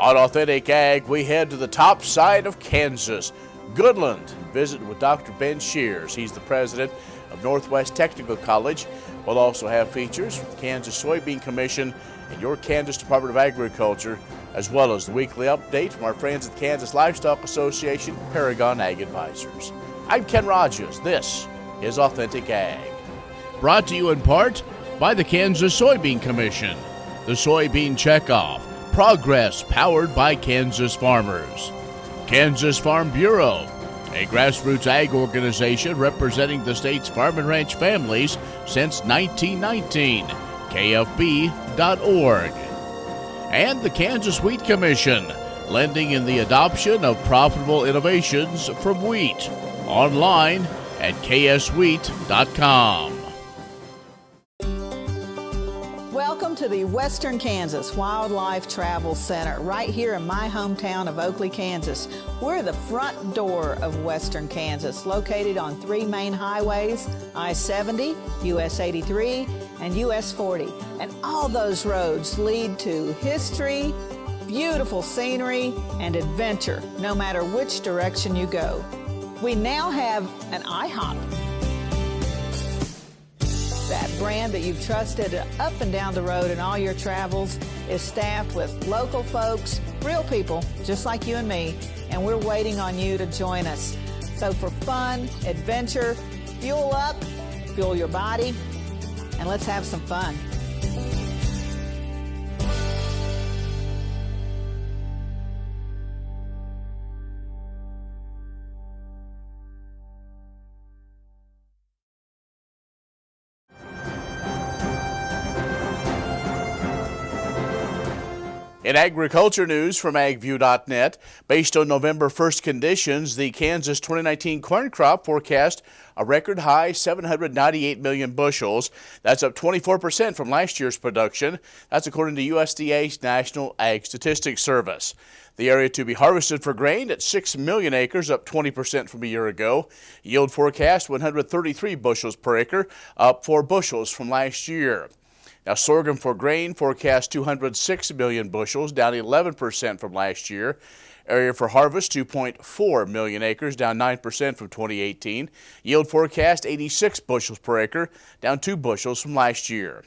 On Authentic Ag, we head to the top side of Kansas, Goodland, and visit with Dr. Ben Schears. He's the president of Northwest Technical College. We'll also have features from the Kansas Soybean Commission and your Kansas Department of Agriculture, as well as the weekly update from our friends at the Kansas Livestock Association, Paragon AG Advisors. I'm Ken Rahjes. This is Authentic Ag. Brought to you in part by the Kansas Soybean Commission, the Soybean Checkoff, progress powered by Kansas farmers. Kansas Farm Bureau, a grassroots ag organization representing the state's farm and ranch families since 1919, KFB.org. And the Kansas Wheat Commission, lending in the adoption of profitable innovations from wheat, online at kswheat.com. Welcome to the Western Kansas Wildlife Travel Center, right here in my hometown of Oakley, Kansas. We're the front door of Western Kansas, located on three main highways, I-70, US 83, and US 40. And all those roads lead to history, beautiful scenery, and adventure, no matter which direction you go. We now have an IHOP. That brand that you've trusted up and down the road in all your travels is staffed with local folks, real people, just like you and me, and we're waiting on you to join us. So for fun, adventure, fuel up, fuel your body, and let's have some fun. In agriculture news from agview.net, based on November 1st conditions, the Kansas 2019 corn crop forecast a record high 798 million bushels. That's up 24% from last year's production. That's according to USDA's National Ag Statistics Service. The area to be harvested for grain at 6 million acres, up 20% from a year ago. Yield forecast 133 bushels per acre, up 4 bushels from last year. Now, sorghum for grain forecast 206 million bushels, down 11% from last year. Area for harvest 2.4 million acres, down 9% from 2018. Yield forecast 86 bushels per acre, down 2 bushels from last year.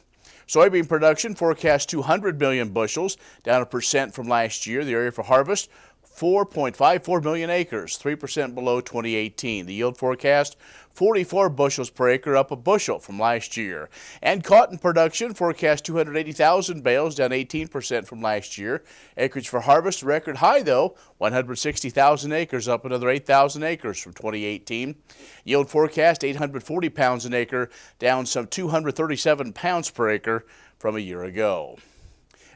Soybean production forecast 200 million bushels, down 1% from last year. The area for harvest 4.54 million acres, 3% below 2018. The yield forecast 44 bushels per acre, up a bushel from last year. And cotton production forecast 280,000 bales, down 18% from last year. Acreage for harvest record high though, 160,000 acres, up another 8,000 acres from 2018. Yield forecast 840 pounds an acre, down some 237 pounds per acre from a year ago.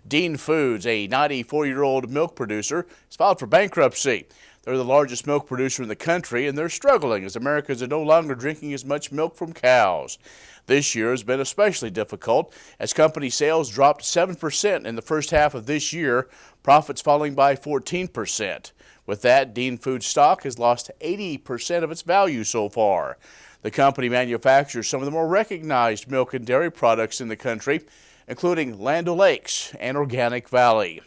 Dean Foods, a 94-year-old milk producer, has filed for bankruptcy. They're the largest milk producer in the country, and they're struggling as Americans are no longer drinking as much milk from cows. This year has been especially difficult as company sales dropped 7% in the first half of this year, profits falling by 14%. With that, Dean Foods stock has lost 80% of its value so far. The company manufactures some of the more recognized milk and dairy products in the country, including Land O'Lakes and Organic Valley.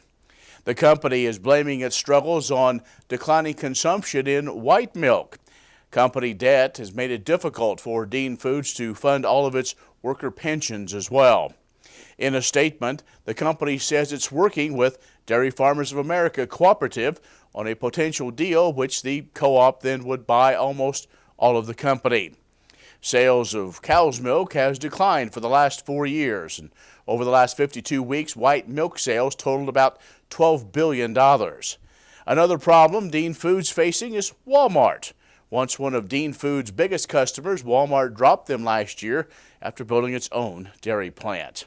The company is blaming its struggles on declining consumption in white milk. Company debt has made it difficult for Dean Foods to fund all of its worker pensions as well. In a statement, the company says it's working with Dairy Farmers of America Cooperative on a potential deal which the co-op then would buy almost all of the company. Sales of cow's milk has declined for the last 4 years, and over the last 52 weeks, white milk sales totaled about $12 billion. Another problem Dean Foods facing is Walmart. Once one of Dean Foods' biggest customers, Walmart dropped them last year after building its own dairy plant.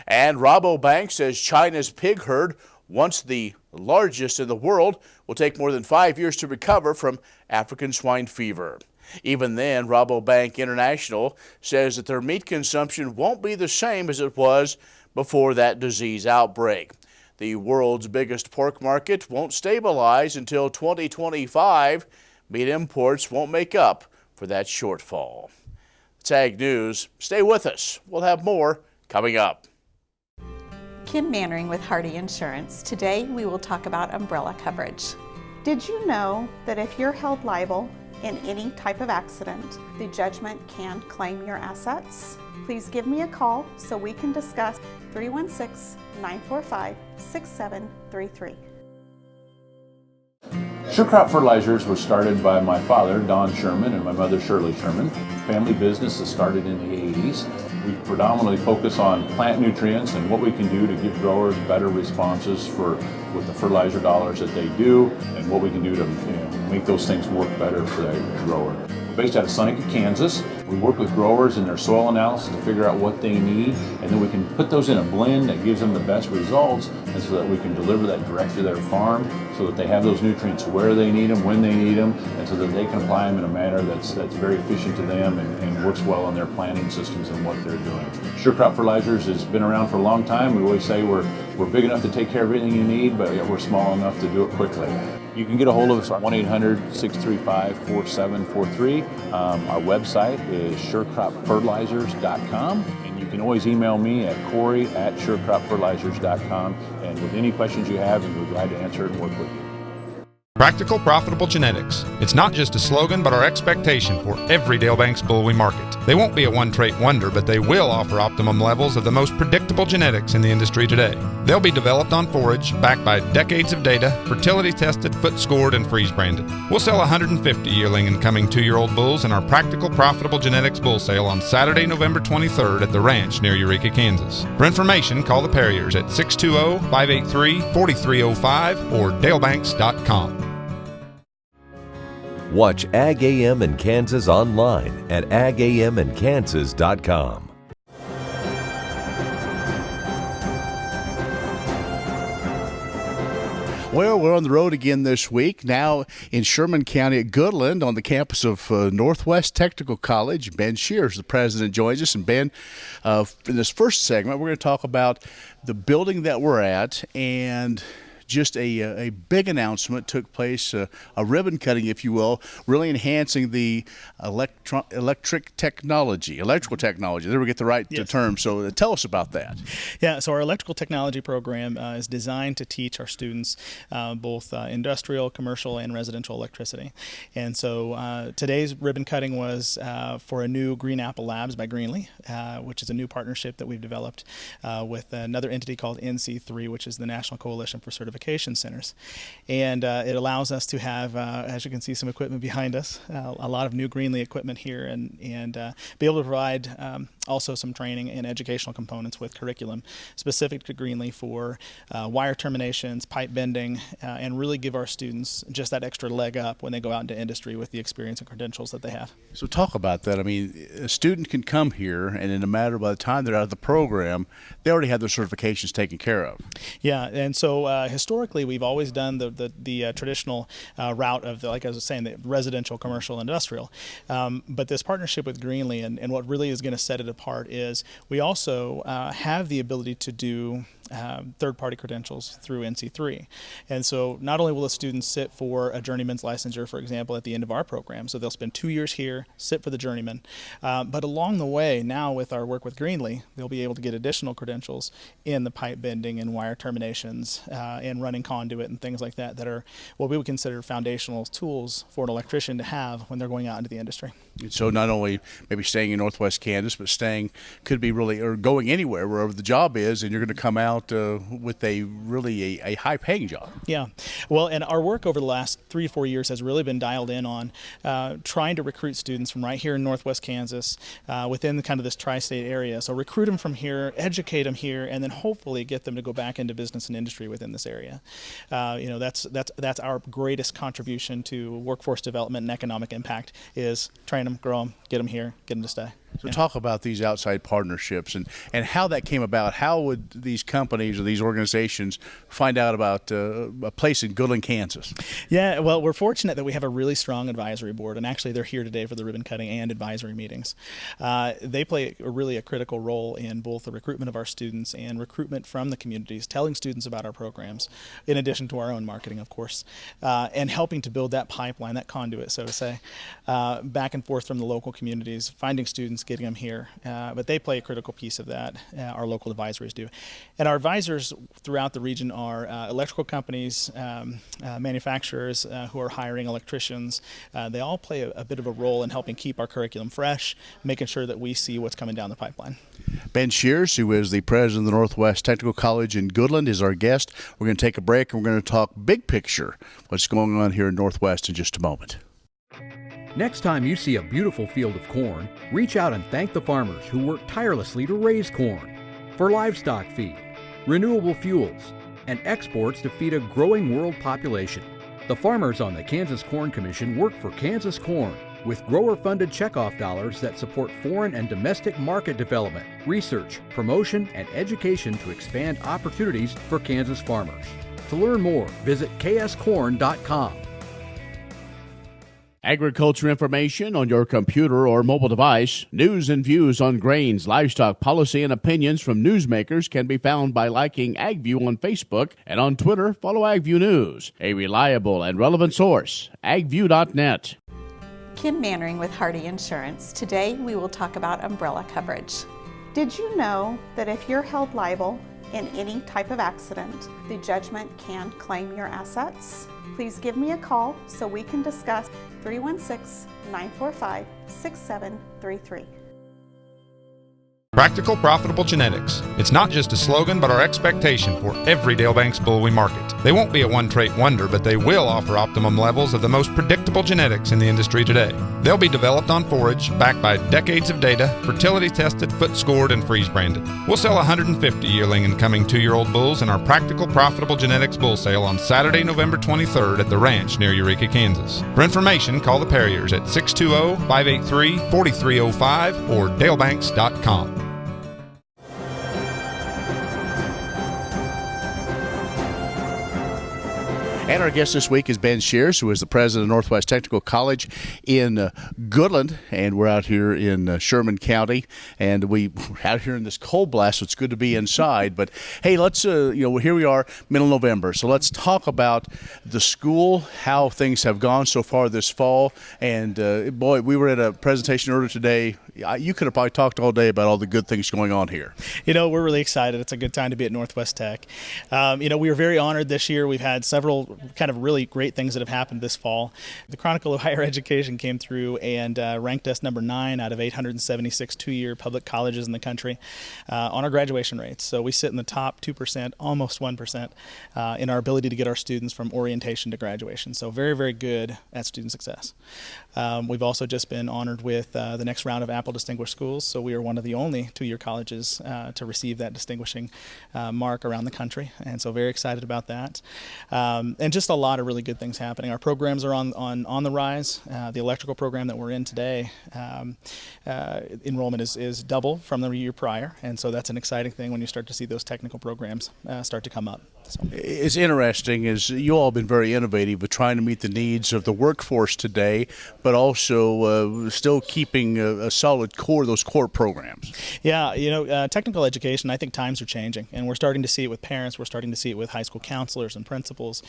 And Rabobank says China's pig herd, once the largest in the world, will take more than 5 years to recover from African swine fever. Even then, Rabobank International says that their meat consumption won't be the same as it was before that disease outbreak. The world's biggest pork market won't stabilize until 2025. Meat imports won't make up for that shortfall. It's Ag News. Stay with us. We'll have more coming up. Kim Mannering with Hardy Insurance. Today we will talk about umbrella coverage. Did you know that if you're held liable in any type of accident, the judgment can claim your assets? Please give me a call so we can discuss. 316-945-6733. Sure Crop Fertilizers was started by my father, Don Sherman, and my mother, Shirley Sherman. Family business that started in the 80s. We predominantly focus on plant nutrients and what we can do to give growers better responses with the fertilizer dollars that they do, and what we can do to make those things work better for that grower. We're based out of Seneca, Kansas. We work with growers in their soil analysis to figure out what they need, and then we can put those in a blend that gives them the best results, and so that we can deliver that direct to their farm so that they have those nutrients where they need them, when they need them, and so that they can apply them in a manner that's very efficient to them and works well on their planting systems and what they're doing. Sure Crop Fertilizers has been around for a long time. We always say we're big enough to take care of everything you need, but we're small enough to do it quickly. You can get a hold of us at 1-800-635-4743. Our website is surecropfertilizers.com, and you can always email me at Corey@surecropfertilizers.com, and with any questions you have, we'll be glad to answer and work with you. Practical, profitable genetics. It's not just a slogan, but our expectation for every Dale Banks bull we market. They won't be a one-trait wonder, but they will offer optimum levels of the most predictable genetics in the industry today. They'll be developed on forage, backed by decades of data, fertility tested, foot scored, and freeze branded. We'll sell 150 yearling and coming 2-year-old bulls in our Practical, Profitable Genetics bull sale on Saturday, November 23rd at the ranch near Eureka, Kansas. For information, call the Perriers at 620-583-4305 or dalebanks.com. Watch Ag AM in Kansas online at agaminkansas.com. Well, we're on the road again this week, now in Sherman County at Goodland on the campus of Northwest Technical College. Ben Schears, the president, joins us. And Ben, in this first segment, we're going to talk about the building that we're at, and just a big announcement took place, a ribbon cutting, if you will, really enhancing the electrical technology. There we get the right term. So tell us about that. Yeah, so our electrical technology program is designed to teach our students both industrial, commercial, and residential electricity. And so today's ribbon cutting was for a new Green Apple Labs by Greenlee, which is a new partnership that we've developed with another entity called NC3, which is the National Coalition for Certification Centers. And it allows us to have, as you can see, some equipment behind us, a lot of new Greenlee equipment here, and be able to provide also some training and educational components with curriculum specific to Greenlee for wire terminations, pipe bending, and really give our students just that extra leg up when they go out into industry with the experience and credentials that they have. So talk about that. I mean, a student can come here, and in a matter by the time they're out of the program, they already have their certifications taken care of. Yeah, and so historically, we've always done the traditional route of, like I was saying, the residential, commercial, industrial. But this partnership with Greenlee, and what really is going to set it apart is we also have the ability to do third-party credentials through NC3. And so not only will the students sit for a journeyman's licensure, for example, at the end of our program, so they'll spend 2 years here, sit for the journeyman, but along the way, now with our work with Greenlee, they'll be able to get additional credentials in the pipe bending and wire terminations and running conduit and things like that are what we would consider foundational tools for an electrician to have when they're going out into the industry. And so not only maybe staying in Northwest Kansas, but could be really, or going anywhere wherever the job is, and you're going to come out with a high-paying job. Yeah. Well, and our work over the last 3 to 4 years has really been dialed in on trying to recruit students from right here in Northwest Kansas within kind of this tri-state area. So recruit them from here, educate them here, and then hopefully get them to go back into business and industry within this area. That's our greatest contribution to workforce development and economic impact is train them, grow them, get them here, get them to stay. So talk about these outside partnerships and how that came about. How would these companies or these organizations find out about a place in Goodland, Kansas? Yeah, well, we're fortunate that we have a really strong advisory board, and actually they're here today for the ribbon cutting and advisory meetings. They play really a critical role in both the recruitment of our students and recruitment from the communities, telling students about our programs, in addition to our own marketing, of course, and helping to build that pipeline, that conduit, so to say, back and forth from the local communities, finding students students, getting them here. But they play a critical piece of that. Our local advisories do. And our advisors throughout the region are electrical companies, manufacturers who are hiring electricians. They all play a bit of a role in helping keep our curriculum fresh, making sure that we see what's coming down the pipeline. Ben Schears, who is the president of the Northwest Technical College in Goodland, is our guest. We're going to take a break and we're going to talk big picture, what's going on here in Northwest in just a moment. Next time you see a beautiful field of corn, reach out and thank the farmers who work tirelessly to raise corn for livestock feed, renewable fuels, and exports to feed a growing world population. The farmers on the Kansas Corn Commission work for Kansas Corn with grower-funded checkoff dollars that support foreign and domestic market development, research, promotion, and education to expand opportunities for Kansas farmers. To learn more, visit kscorn.com. Agriculture information on your computer or mobile device, news and views on grains, livestock policy, and opinions from newsmakers can be found by liking AgView on Facebook, and on Twitter, follow AgView News, a reliable and relevant source, agview.net. Kim Mannering with Hardy Insurance. Today we will talk about umbrella coverage. Did you know that if you're held liable in any type of accident, the judgment can claim your assets? Please give me a call so we can discuss. 316-945-6733. Practical Profitable Genetics. It's not just a slogan, but our expectation for every Dale Banks bull we market. They won't be a one-trait wonder, but they will offer optimum levels of the most predictable genetics in the industry today. They'll be developed on forage, backed by decades of data, fertility tested, foot scored, and freeze branded. We'll sell 150 yearling and coming 2-year-old bulls in our Practical Profitable Genetics bull sale on Saturday, November 23rd at the ranch near Eureka, Kansas. For information, call the Perriers at 620-583-4305 or dalebanks.com. And our guest this week is Ben Schears, who is the president of Northwest Technical College in Goodland, and we're out here in Sherman County, and we're out here in this cold blast, so it's good to be inside. But hey, let's here we are, middle of November, so let's talk about the school, how things have gone so far this fall. And boy, we were at a presentation earlier today. You could have probably talked all day about all the good things going on here. We're really excited. It's a good time to be at Northwest Tech. We were very honored this year. We've had several kind of really great things that have happened this fall. The Chronicle of Higher Education came through and ranked us number 9 out of 876 two-year public colleges in the country on our graduation rates. So we sit in the top 2%, almost 1%, in our ability to get our students from orientation to graduation. So very, very good at student success. We've also just been honored with the next round of Apple Distinguished Schools, so we are one of the only two-year colleges to receive that distinguishing mark around the country, and so very excited about that. And just a lot of really good things happening. Our programs are on the rise. The electrical program that we're in today, enrollment is double from the year prior, and so that's an exciting thing when you start to see those technical programs start to come up. So. It's interesting is you all have been very innovative with trying to meet the needs of the workforce today, but also still keeping a solid core, those core programs. Yeah, technical education, I think times are changing, and we're starting to see it with parents, we're starting to see it with high school counselors and principals,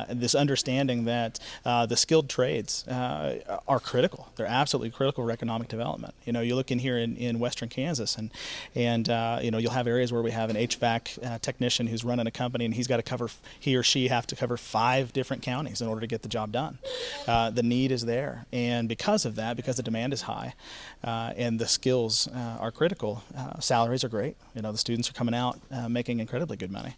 this understanding that the skilled trades are critical. They're absolutely critical for economic development. You look in here in western Kansas, and you'll have areas where we have an HVAC technician who's running a company, and he or she have to cover 5 different counties in order to get the job done. The need is there, and because of that, because the demand is high, and the skills are critical, salaries are great. The students are coming out making incredibly good money,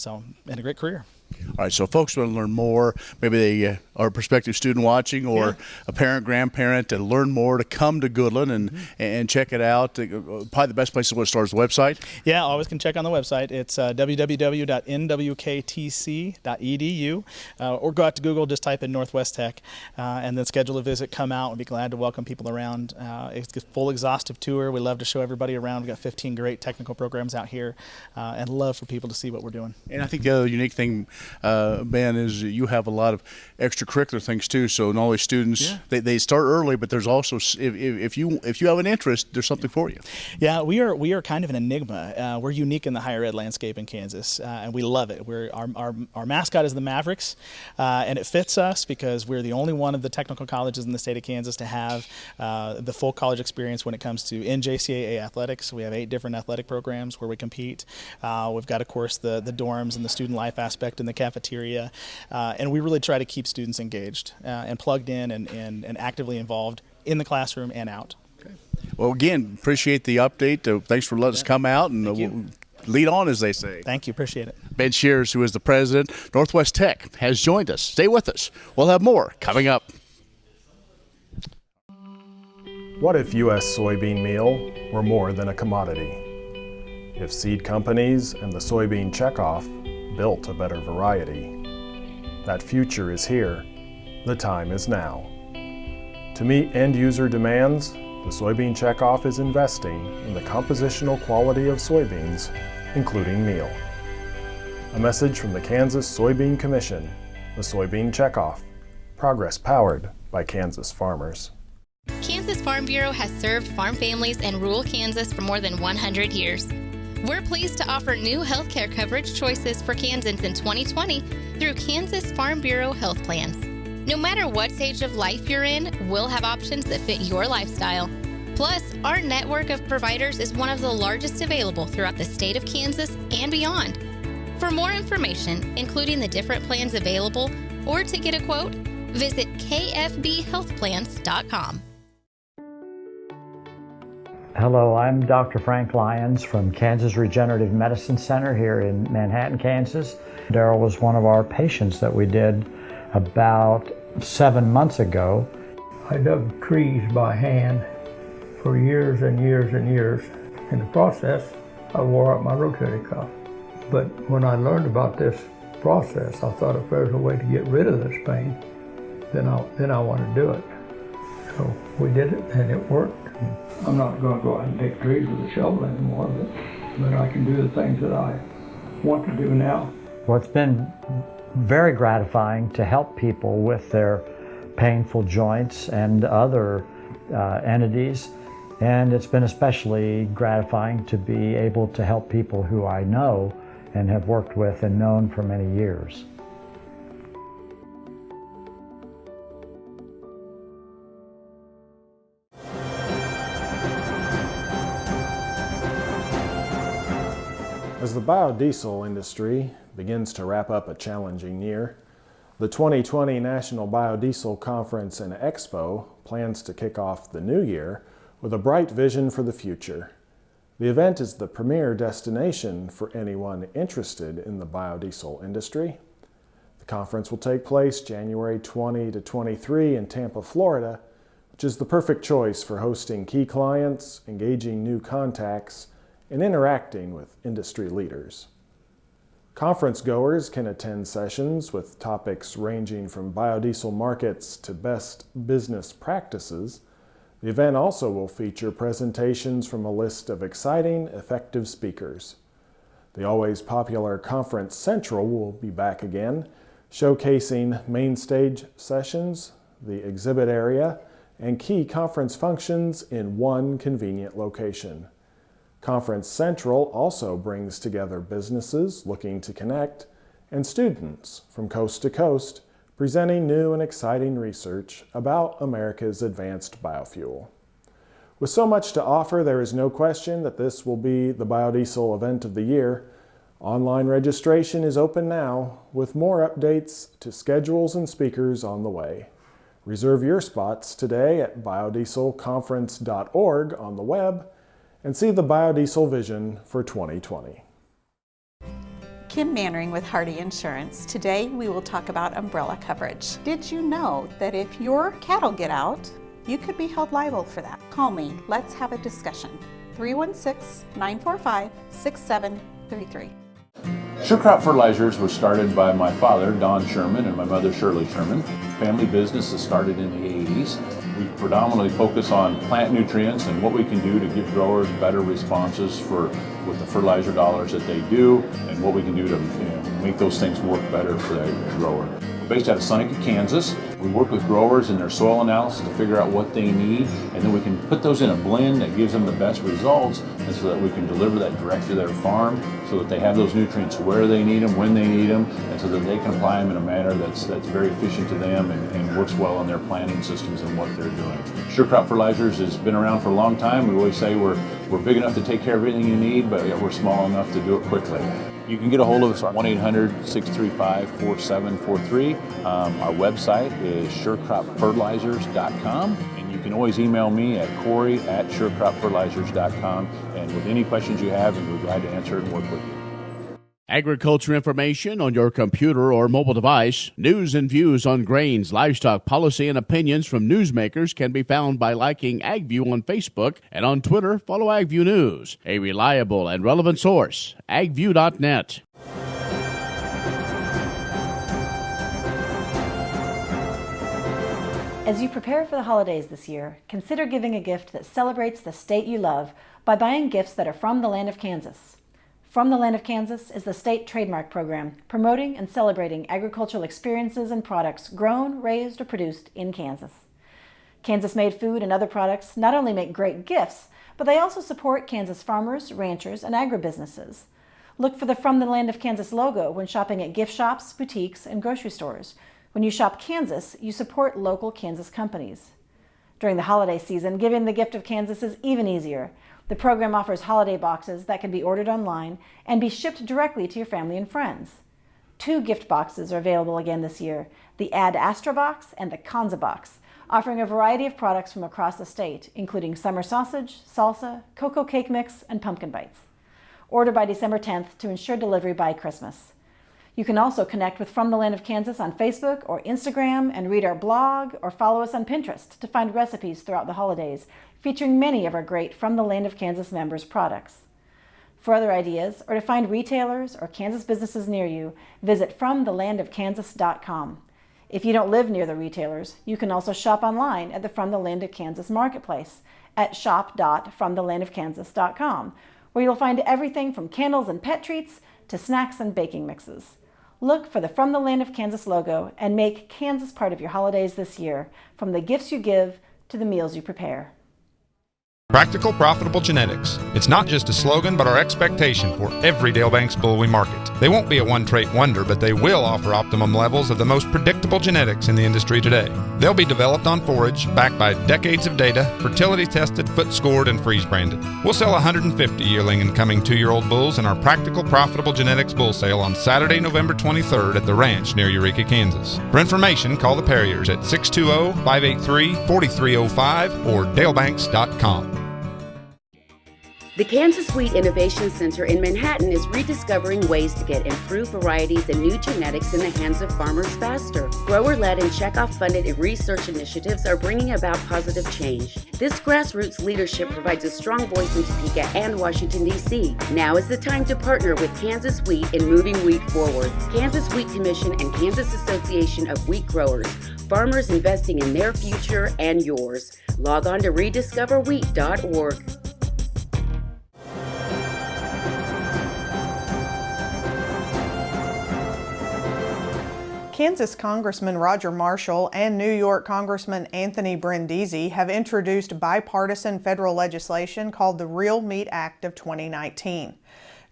and a great career. All right, so folks want to learn more, maybe they are a prospective student watching or a parent, grandparent, to learn more, to come to Goodland and check it out. Probably the best place to start is the website. Yeah, always can check on the website. It's www.nwktc.edu, or go out to Google, just type in Northwest Tech, and then schedule a visit, come out. We'd be glad to welcome people around. It's a full exhaustive tour. We love to show everybody around. We've got 15 great technical programs out here, and love for people to see what we're doing. And I think the other unique thing Ben, is you have a lot of extracurricular things too. So not only students, they start early, but there's also if you have an interest, there's something for you. Yeah, we are kind of an enigma. We're unique in the higher ed landscape in Kansas, and we love it. Our mascot is the Mavericks, and it fits us because we're the only one of the technical colleges in the state of Kansas to have the full college experience when it comes to NJCAA athletics. We have 8 different athletic programs where we compete. We've got, of course, the dorms and the student life aspect in the cafeteria, and we really try to keep students engaged and plugged in and actively involved in the classroom and out. Okay. Well, again, appreciate the update. Thanks for letting us come out and we'll lead on, as they say. Thank you. Appreciate it. Ben Schears, who is the president, Northwest Tech, has joined us. Stay with us. We'll have more coming up. What if U.S. soybean meal were more than a commodity? If seed companies and the soybean checkoff built a better variety? That future is here. The time is now. To meet end-user demands, the soybean checkoff is investing in the compositional quality of soybeans, including meal. A message from the Kansas Soybean Commission, the soybean checkoff. Progress powered by Kansas farmers. Kansas Farm Bureau has served farm families in rural Kansas for more than 100 years. We're pleased to offer new healthcare coverage choices for Kansans in 2020 through Kansas Farm Bureau Health Plans. No matter what stage of life you're in, we'll have options that fit your lifestyle. Plus, our network of providers is one of the largest available throughout the state of Kansas and beyond. For more information, including the different plans available, or to get a quote, visit kfbhealthplans.com. Hello, I'm Dr. Frank Lyons from Kansas Regenerative Medicine Center here in Manhattan, Kansas. Daryl was one of our patients that we did about 7 months ago. I dug trees by hand for years and years and years. In the process, I wore out my rotator cuff. But when I learned about this process, I thought if there's a way to get rid of this pain, then I want to do it. So we did it and it worked. I'm not going to go out and take trees with a shovel anymore, but I can do the things that I want to do now. Well, it's been very gratifying to help people with their painful joints and other entities, and it's been especially gratifying to be able to help people who I know and have worked with and known for many years. As the biodiesel industry begins to wrap up a challenging year, the 2020 National Biodiesel Conference and Expo plans to kick off the new year with a bright vision for the future. The event is the premier destination for anyone interested in the biodiesel industry. The conference will take place January 20 to 23 in Tampa, Florida, which is the perfect choice for hosting key clients, engaging new contacts, and interacting with industry leaders. Conference goers can attend sessions with topics ranging from biodiesel markets to best business practices. The event also will feature presentations from a list of exciting, effective speakers. The always popular Conference Central will be back again, showcasing main stage sessions, the exhibit area, and key conference functions in one convenient location. Conference Central also brings together businesses looking to connect and students from coast to coast presenting new and exciting research about America's advanced biofuel. With so much to offer, there is no question that this will be the biodiesel event of the year. Online registration is open now, with more updates to schedules and speakers on the way. Reserve your spots today at biodieselconference.org on the web and see the biodiesel vision for 2020. Kim Mannering with Hardy Insurance. Today we will talk about umbrella coverage. Did you know that if your cattle get out, you could be held liable for that? Call me. Let's have a discussion. 316-945-6733. Sure Crop Fertilizers was started by my father, Don Sherman, and my mother, Shirley Sherman. Family business that started in the 80s. We predominantly focus on plant nutrients and what we can do to give growers better responses with the fertilizer dollars that they do, and what we can do to make those things work better for the grower. We're based out of Seneca, Kansas. We work with growers in their soil analysis to figure out what they need, and then we can put those in a blend that gives them the best results, and so that we can deliver that direct to their farm so that they have those nutrients where they need them, when they need them, and so that they can apply them in a manner that's very efficient to them and works well in their planting systems and what they're doing. Sure Crop Fertilizers has been around for a long time. We always say we're big enough to take care of everything you need, but we're small enough to do it quickly. You can get a hold of us at 1-800-635-4743. Our website is surecropfertilizers.com, and you can always email me at Corey@surecropfertilizers.com, and with any questions you have, we're glad to answer it and work with you. Agriculture information on your computer or mobile device. News and views on grains, livestock, policy, and opinions from newsmakers can be found by liking AgView on Facebook, and on Twitter, follow AgView News. A reliable and relevant source, agview.net. As you prepare for the holidays this year, consider giving a gift that celebrates the state you love by buying gifts that are from the land of Kansas. From the Land of Kansas is the state trademark program promoting and celebrating agricultural experiences and products grown, raised, or produced in Kansas. Kansas-made food and other products not only make great gifts, but they also support Kansas farmers, ranchers, and agribusinesses. Look for the From the Land of Kansas logo when shopping at gift shops, boutiques, and grocery stores. When you shop Kansas, you support local Kansas companies. During the holiday season, giving the gift of Kansas is even easier. The program offers holiday boxes that can be ordered online and be shipped directly to your family and friends. 2 gift boxes are available again this year, the Ad Astra box and the Kanza box, offering a variety of products from across the state, including summer sausage, salsa, cocoa cake mix, and pumpkin bites. Order by December 10th to ensure delivery by Christmas. You can also connect with From the Land of Kansas on Facebook or Instagram and read our blog, or follow us on Pinterest to find recipes throughout the holidays, featuring many of our great From the Land of Kansas members' products. For other ideas, or to find retailers or Kansas businesses near you, visit FromTheLandOfKansas.com. If you don't live near the retailers, you can also shop online at the From the Land of Kansas Marketplace at shop.FromTheLandOfKansas.com, where you'll find everything from candles and pet treats to snacks and baking mixes. Look for the From the Land of Kansas logo and make Kansas part of your holidays this year, from the gifts you give to the meals you prepare. Practical, profitable genetics. It's not just a slogan, but our expectation for every Dale Banks bull we market. They won't be a one-trait wonder, but they will offer optimum levels of the most predictable genetics in the industry today. They'll be developed on forage, backed by decades of data, fertility tested, foot scored, and freeze branded. We'll sell 150 yearling and coming 2-year-old bulls in our Practical, Profitable Genetics bull sale on Saturday, November 23rd at the ranch near Eureka, Kansas. For information, call the Perriers at 620-583-4305 or dalebanks.com. The Kansas Wheat Innovation Center in Manhattan is rediscovering ways to get improved varieties and new genetics in the hands of farmers faster. Grower-led and checkoff-funded research initiatives are bringing about positive change. This grassroots leadership provides a strong voice in Topeka and Washington, D.C. Now is the time to partner with Kansas Wheat in moving wheat forward. Kansas Wheat Commission and Kansas Association of Wheat Growers. Farmers investing in their future and yours. Log on to rediscoverwheat.org. Kansas Congressman Roger Marshall and New York Congressman Anthony Brindisi have introduced bipartisan federal legislation called the Real Meat Act of 2019.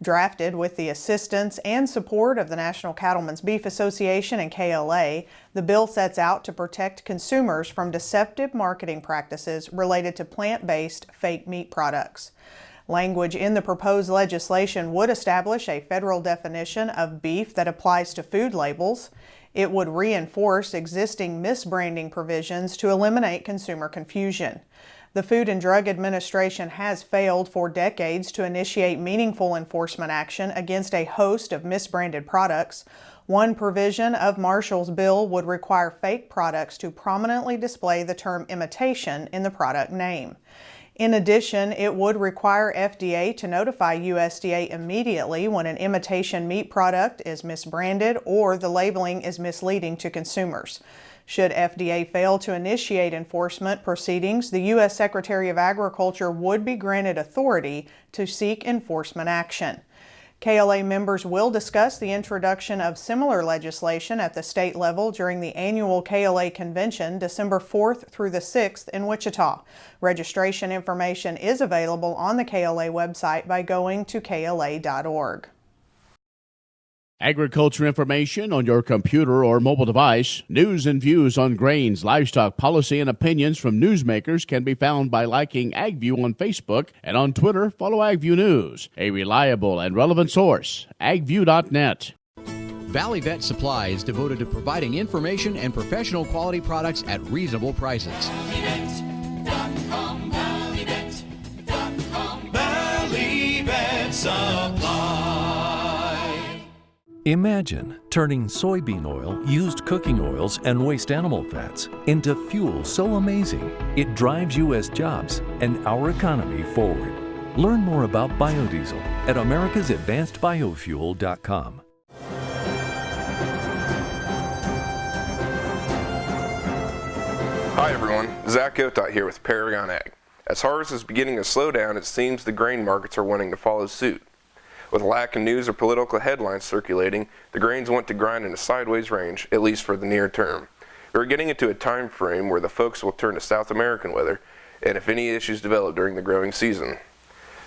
Drafted with the assistance and support of the National Cattlemen's Beef Association and KLA, the bill sets out to protect consumers from deceptive marketing practices related to plant-based fake meat products. Language in the proposed legislation would establish a federal definition of beef that applies to food labels. It would reinforce existing misbranding provisions to eliminate consumer confusion. The Food and Drug Administration has failed for decades to initiate meaningful enforcement action against a host of misbranded products. One provision of Marshall's bill would require fake products to prominently display the term imitation in the product name. In addition, it would require FDA to notify USDA immediately when an imitation meat product is misbranded or the labeling is misleading to consumers. Should FDA fail to initiate enforcement proceedings, the U.S. Secretary of Agriculture would be granted authority to seek enforcement action. KLA members will discuss the introduction of similar legislation at the state level during the annual KLA convention December 4th through the 6th in Wichita. Registration information is available on the KLA website by going to kla.org. Agriculture information on your computer or mobile device. News and views on grains, livestock policy, and opinions from newsmakers can be found by liking AgView on Facebook, and on Twitter, follow AgView News, a reliable and relevant source. AgView.net. Valley Vet Supply is devoted to providing information and professional quality products at reasonable prices. Valley Vet Supply. Imagine turning soybean oil, used cooking oils, and waste animal fats into fuel so amazing it drives U.S. jobs and our economy forward. Learn more about biodiesel at americasadvancedbiofuel.com. Hi everyone, Zach Otot here with Paragon AG. As harvest is beginning to slow down, it seems the grain markets are wanting to follow suit. With a lack of news or political headlines circulating, the grains want to grind in a sideways range, at least for the near term. We're getting into a time frame where the focus will turn to South American weather, and if any issues develop during the growing season.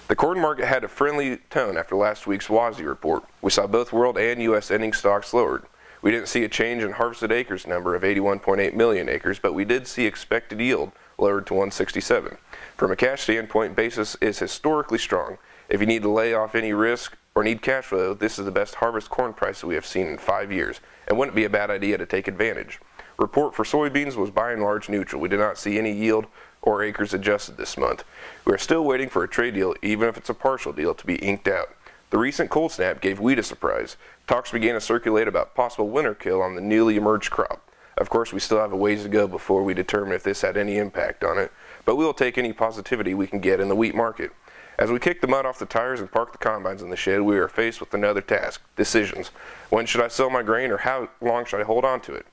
The corn market had a friendly tone after last week's WASDE report. We saw both world and U.S. ending stocks lowered. We didn't see a change in harvested acres number of 81.8 million acres, but we did see expected yield lowered to 167. From a cash standpoint, basis is historically strong. If you need to lay off any risk or need cash flow, this is the best harvest corn price that we have seen in 5 years, and wouldn't be a bad idea to take advantage. Report for soybeans was by and large neutral. We did not see any yield or acres adjusted this month. We are still waiting for a trade deal, even if it's a partial deal, to be inked out. The recent cold snap gave wheat a surprise. Talks began to circulate about possible winter kill on the newly emerged crop. Of course, we still have a ways to go before we determine if this had any impact on it, but we will take any positivity we can get in the wheat market. As we kick the mud off the tires and park the combines in the shed, we are faced with another task: decisions. When should I sell my grain, or how long should I hold on to it?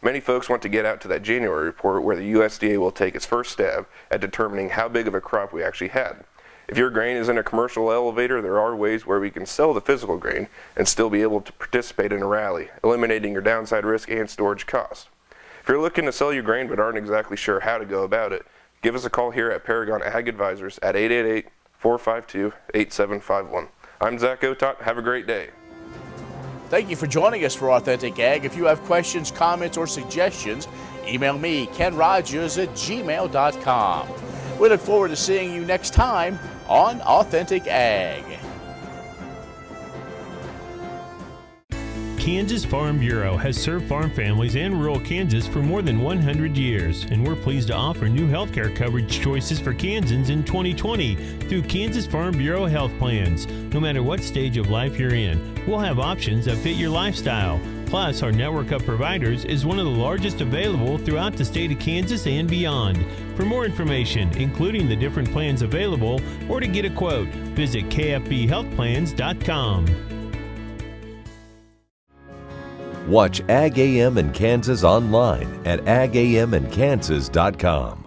Many folks want to get out to that January report where the USDA will take its first stab at determining how big of a crop we actually had. If your grain is in a commercial elevator, there are ways where we can sell the physical grain and still be able to participate in a rally, eliminating your downside risk and storage costs. If you're looking to sell your grain but aren't exactly sure how to go about it, give us a call here at Paragon AG Advisors at 888-452-8751. I'm Zach Otot. Have a great day. Thank you for joining us for Authentic Ag. If you have questions, comments, or suggestions, email me, Ken Rahjes at gmail.com. We look forward to seeing you next time on Authentic Ag. Kansas Farm Bureau has served farm families and rural Kansas for more than 100 years, and we're pleased to offer new healthcare coverage choices for Kansans in 2020 through Kansas Farm Bureau health plans. No matter what stage of life you're in, we'll have options that fit your lifestyle. Plus, our network of providers is one of the largest available throughout the state of Kansas and beyond. For more information, including the different plans available, or to get a quote, visit kfbhealthplans.com. Watch Ag AM in Kansas online at agamandkansas.com.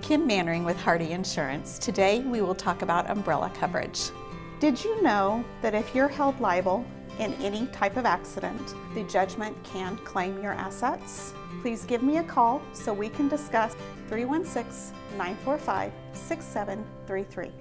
Kim Mannering with Hardy Insurance. Today we will talk about umbrella coverage. Did you know that if you're held liable in any type of accident, the judgment can claim your assets? Please give me a call so we can discuss 316-945-6733.